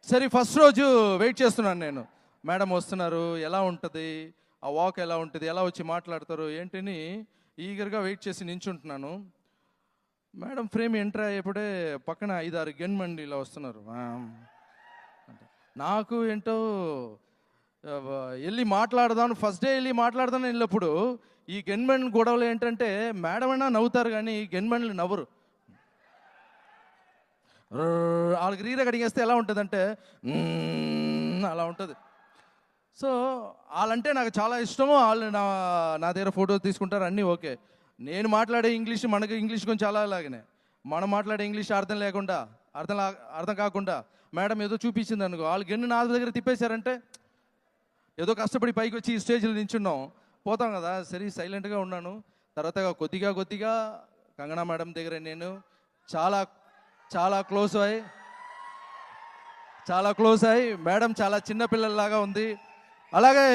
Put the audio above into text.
సరే ఫస్ట్ రోజు వెయిట్ చేస్తున్నాను నేను. మేడం వస్తున్నారు, ఎలా ఉంటుంది, ఆ వాక్ ఎలా ఉంటుంది, ఎలా వచ్చి మాట్లాడతారు ఏంటని ఈగర్గా వెయిట్ చేసి నించుంటున్నాను. మేడం ఫ్రేమ్ ఎంటర్ అయ్యేప్పుడే పక్కన 5-6 గన్మండి ఇలా వస్తున్నారు. నాకు ఏంటో వెళ్ళి మాట్లాడదాం, ఫస్ట్ డే వెళ్ళి మాట్లాడదాం వెళ్ళినప్పుడు ఈ గన్మెన్ గొడవలు ఏంటంటే మేడం అయినా నవ్వుతారు కానీ గన్మెన్లు నవ్వరు. వాళ్ళకి రీరే కడిగేస్తే ఎలా ఉంటుందంటే అలా ఉంటుంది. సో వాళ్ళంటే నాకు చాలా ఇష్టము. వాళ్ళు నా దగ్గర ఫోటోస్ తీసుకుంటారు, అన్నీ ఓకే. నేను మాట్లాడే ఇంగ్లీష్ మనకి ఇంగ్లీష్ కొంచెం చాలా లాగానే, మనం మాట్లాడే ఇంగ్లీష్ అర్థం లేకుండా అర్థం కాకుండా మేడం ఏదో చూపించింది అనుకో, వాళ్ళు గన్ను నా దగ్గర తిప్పేశారంటే ఏదో కష్టపడి పైకి వచ్చి ఈ స్టేజ్లో నించున్నాం, పోతాం కదా. సరే సైలెంట్గా ఉన్నాను. తర్వాత కొద్దిగా కంగనా మేడం దగ్గర నేను చాలా చాలా క్లోజ్ అయ్యి మేడం చాలా చిన్న పిల్లల్లాగా ఉంది. అలాగే